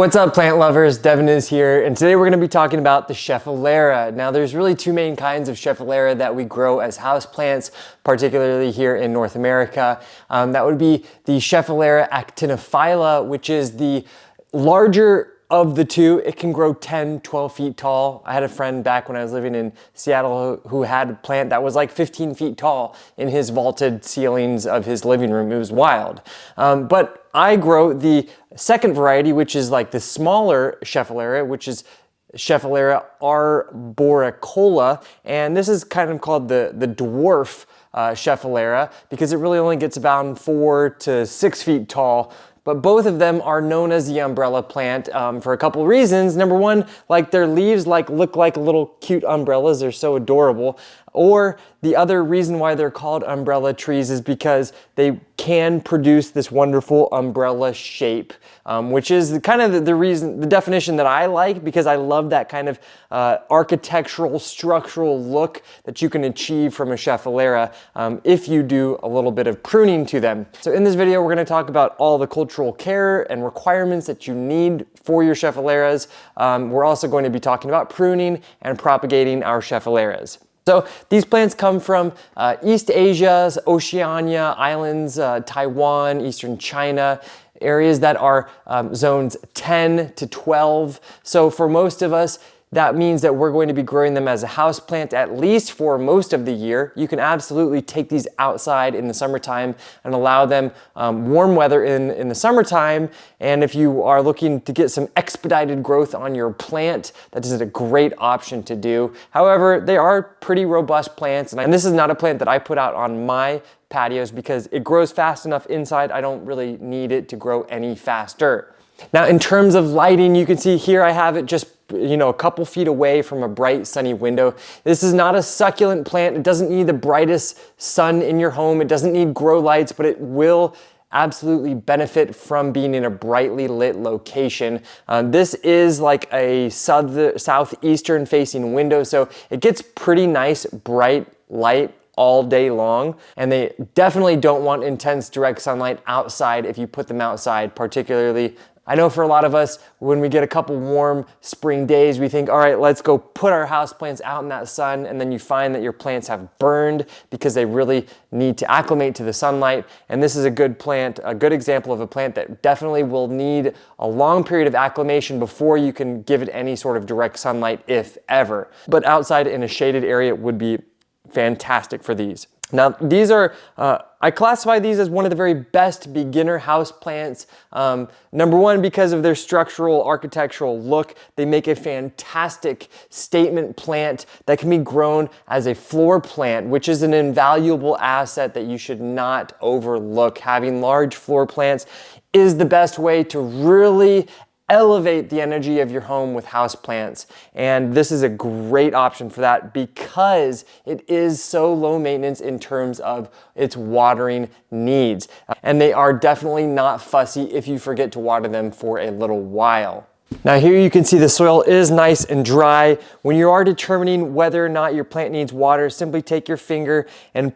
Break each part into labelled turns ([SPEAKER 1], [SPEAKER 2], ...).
[SPEAKER 1] What's up, plant lovers? Devin is here, and today we're going to be talking about the Schefflera. Now, there's really two main kinds of Schefflera that we grow as houseplants, particularly here in North America. That would be the Schefflera actinophylla, which is the larger of the two. It can grow 10, 12 feet tall. I had a friend back when I was living in Seattle who had a plant that was like 15 feet tall in his vaulted ceilings of his living room. It was wild. But I grow the second variety, which is like the smaller Schefflera, which is Schefflera arboricola. And this is kind of called the dwarf Schefflera because it really only gets about 4 to 6 feet tall. But both of them are known as the umbrella plant for a couple reasons. Number one, like their leaves look like little cute umbrellas. They're so adorable. Or the other reason why they're called umbrella trees is because they can produce this wonderful umbrella shape, which is kind of the definition that I like, because I love that kind of architectural, structural look that you can achieve from a Schefflera if you do a little bit of pruning to them. So in this video, we're going to talk about all the cultural care and requirements that you need for your Scheffleras. We're also going to be talking about pruning and propagating our Scheffleras. So these plants come from East Asia, Oceania, islands, Taiwan, Eastern China, areas that are zones 10 to 12. So for most of us, that means that we're going to be growing them as a house plant at least for most of the year. You can absolutely take these outside in the summertime and allow them warm weather in the summertime. And if you are looking to get some expedited growth on your plant, that is a great option to do. However, they are pretty robust plants. And this is not a plant that I put out on my patios because it grows fast enough inside. I don't really need it to grow any faster. Now, in terms of lighting, you can see here I have it just a couple feet away from a bright sunny window. This is not a succulent plant. It doesn't need the brightest sun in your home. It doesn't need grow lights, but it will absolutely benefit from being in a brightly lit location. This is like a southeastern facing window, so it gets pretty nice bright light all day long, and they definitely don't want intense direct sunlight outside if you put them outside. Particularly, I know for a lot of us, when we get a couple warm spring days, we think, all right, let's go put our houseplants out in that sun, and then you find that your plants have burned because they really need to acclimate to the sunlight. And this is a good plant, a good example of a plant that definitely will need a long period of acclimation before you can give it any sort of direct sunlight, if ever. But outside in a shaded area would be fantastic for these. Now, these are, I classify these as one of the very best beginner house plants. Number one, because of their structural architectural look. They make a fantastic statement plant that can be grown as a floor plant, which is an invaluable asset that you should not overlook. Having large floor plants is the best way to really elevate the energy of your home with houseplants. And this is a great option for that because it is so low maintenance in terms of its watering needs. And they are definitely not fussy if you forget to water them for a little while. Now here you can see the soil is nice and dry. When you are determining whether or not your plant needs water, simply take your finger and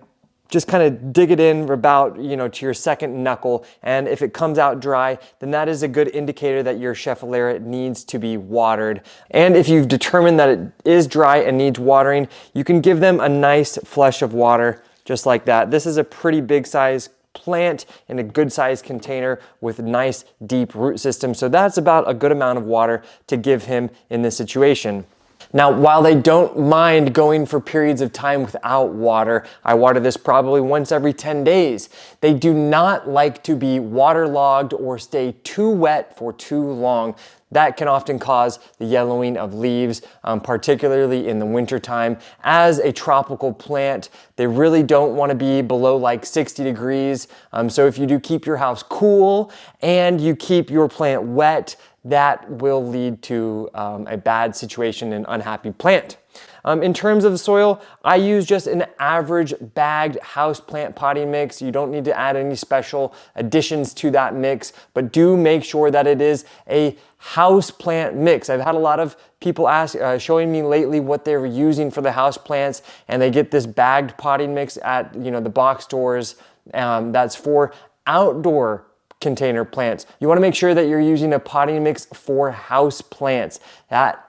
[SPEAKER 1] just kind of dig it in about, to your second knuckle. And if it comes out dry, then that is a good indicator that your Schefflera needs to be watered. And if you've determined that it is dry and needs watering, you can give them a nice flush of water just like that. This is a pretty big size plant in a good sized container with nice deep root system. So that's about a good amount of water to give him in this situation. Now, while they don't mind going for periods of time without water, I water this probably once every 10 days. They do not like to be waterlogged or stay too wet for too long. That can often cause the yellowing of leaves, particularly in the wintertime. As a tropical plant, they really don't want to be below like 60 degrees. So if you do keep your house cool and you keep your plant wet, that will lead to a bad situation, an unhappy plant. In terms of the soil, I use just an average bagged houseplant potting mix. You don't need to add any special additions to that mix, but do make sure that it is a houseplant mix. I've had a lot of people showing me lately what they're using for the houseplants, and they get this bagged potting mix at the box stores that's for outdoor container plants. You want to make sure that you're using a potting mix for house plants. That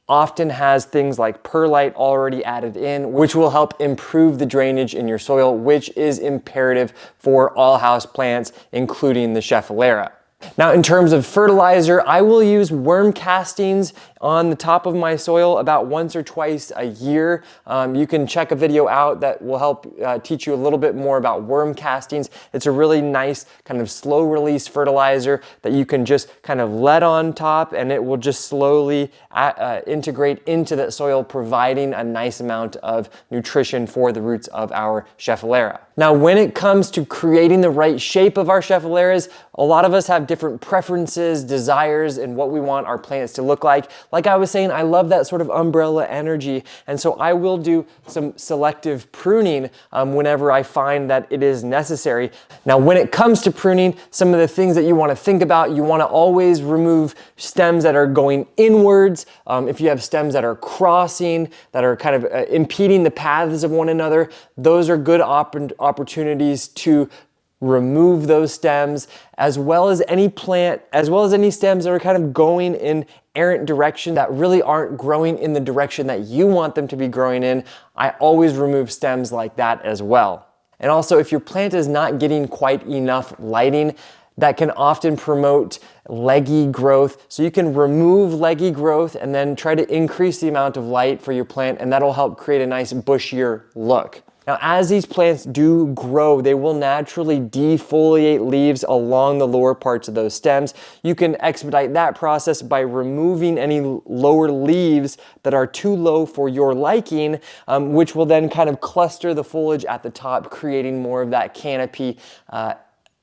[SPEAKER 1] often has things like perlite already added in, which will help improve the drainage in your soil, which is imperative for all house plants, including the Schefflera. Now, in terms of fertilizer, I will use worm castings on the top of my soil about once or twice a year. You can check a video out that will help teach you a little bit more about worm castings. It's a really nice kind of slow release fertilizer that you can just kind of let on top, and it will just slowly integrate into the soil, providing a nice amount of nutrition for the roots of our Schefflera. Now, when it comes to creating the right shape of our Scheffleras, a lot of us have different preferences, desires, and what we want our plants to look like. Like I was saying, I love that sort of umbrella energy, and so I will do some selective pruning whenever I find that it is necessary. Now, when it comes to pruning, some of the things that you want to think about, you want to always remove stems that are going inwards. If you have stems that are crossing, that are kind of impeding the paths of one another, those are good opportunities to remove those stems, as well as any stems that are kind of going in errant direction that really aren't growing in the direction that you want them to be growing in. I always remove stems like that as well. And also, if your plant is not getting quite enough lighting, that can often promote leggy growth. So you can remove leggy growth and then try to increase the amount of light for your plant, and that'll help create a nice bushier look. Now, as these plants do grow, they will naturally defoliate leaves along the lower parts of those stems. You can expedite that process by removing any lower leaves that are too low for your liking, which will then kind of cluster the foliage at the top, creating more of that canopy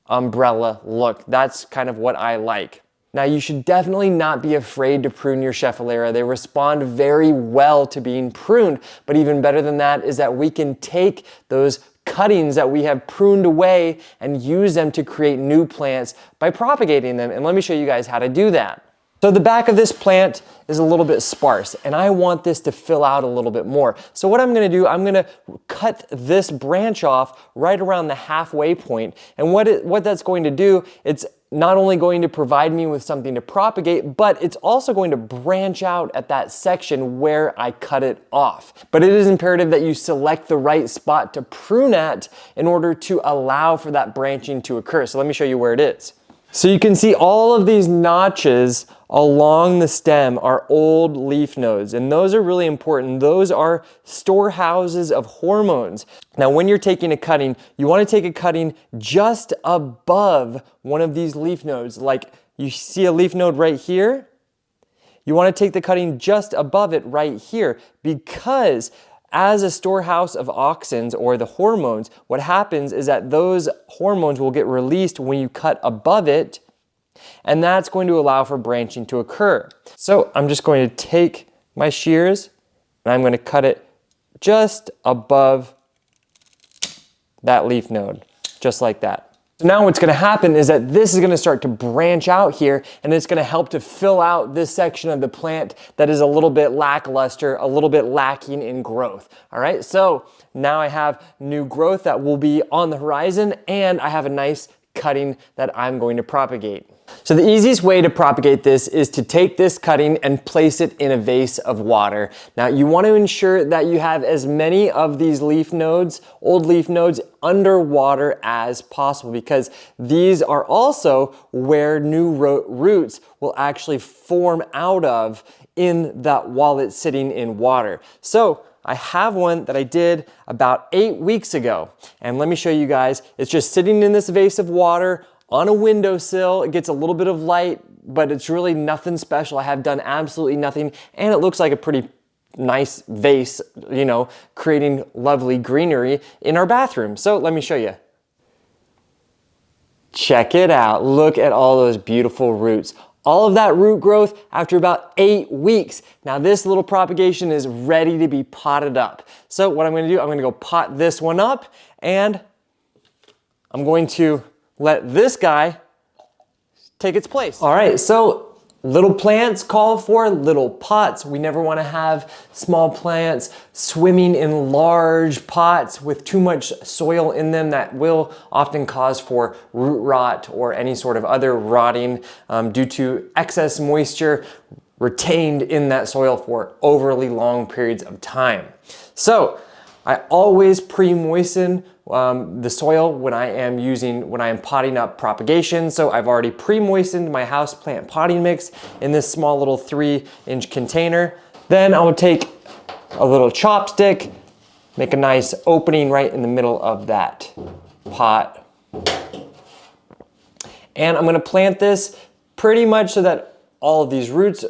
[SPEAKER 1] umbrella look. That's kind of what I like. Now, you should definitely not be afraid to prune your Schefflera. They respond very well to being pruned, but even better than that is that we can take those cuttings that we have pruned away and use them to create new plants by propagating them. And let me show you guys how to do that. So the back of this plant is a little bit sparse, and I want this to fill out a little bit more. So what I'm gonna do, I'm gonna cut this branch off right around the halfway point. And what that's going to do, it's not only going to provide me with something to propagate, but it's also going to branch out at that section where I cut it off. But it is imperative that you select the right spot to prune at in order to allow for that branching to occur. So let me show you where it is. So you can see all of these notches along the stem are old leaf nodes, and those are really important. Those are storehouses of hormones. Now, when you're taking a cutting, you want to take a cutting just above one of these leaf nodes. Like you see a leaf node right here, you want to take the cutting just above it right here, because as a storehouse of auxins, or the hormones, what happens is that those hormones will get released when you cut above it, and that's going to allow for branching to occur. So I'm just going to take my shears and I'm going to cut it just above that leaf node, just like that. So now what's going to happen is that this is going to start to branch out here, and it's going to help to fill out this section of the plant that is a little bit lackluster, a little bit lacking in growth. All right, so now I have new growth that will be on the horizon, and I have a nice cutting that I'm going to propagate. So the easiest way to propagate this is to take this cutting and place it in a vase of water. Now, you want to ensure that you have as many of these leaf nodes, old leaf nodes, underwater as possible, because these are also where new roots will actually form out of in that while it's sitting in water. So I have one that I did about 8 weeks ago, and let me show you guys. It's just sitting in this vase of water on a windowsill. It gets a little bit of light, but it's really nothing special. I have done absolutely nothing, and it looks like a pretty nice vase, you know, creating lovely greenery in our bathroom. So let me show you. Check it out. Look at all those beautiful roots. All of that root growth after about 8 weeks. Now this little propagation is ready to be potted up. So what I'm going to do, I'm going to go pot this one up, and I'm going to let this guy take its place. All right, so Little plants call for little pots. We never want to have small plants swimming in large pots with too much soil in them. That will often cause for root rot or any sort of other rotting due to excess moisture retained in that soil for overly long periods of time. So I always pre-moisten the soil when I am potting up propagation. So I've already pre-moistened my houseplant potting mix in this small little 3-inch container. Then I will take a little chopstick, make a nice opening right in the middle of that pot. And I'm gonna plant this pretty much so that all of these roots,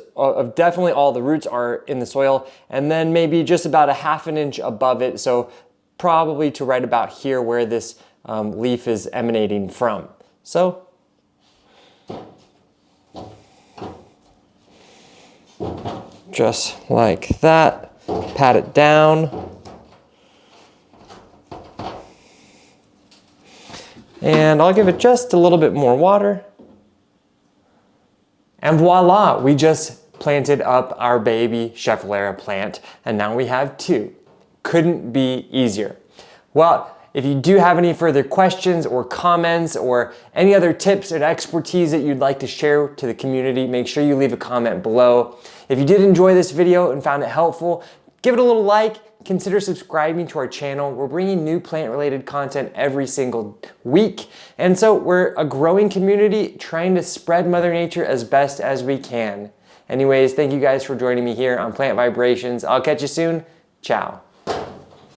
[SPEAKER 1] definitely all the roots are in the soil, and then maybe just about a 1/2 inch above it, so probably to right about here where this leaf is emanating from. So, just like that, pat it down. And I'll give it just a little bit more water. And voila, we just planted up our baby Schefflera plant, and now we have 2. Couldn't be easier. Well, if you do have any further questions or comments or any other tips and expertise that you'd like to share to the community, make sure you leave a comment below. If you did enjoy this video and found it helpful, give it a little like. Consider subscribing to our channel. We're bringing new plant-related content every single week. And so we're a growing community trying to spread Mother Nature as best as we can. Anyways, thank you guys for joining me here on Plant Vibrations. I'll catch you soon. Ciao.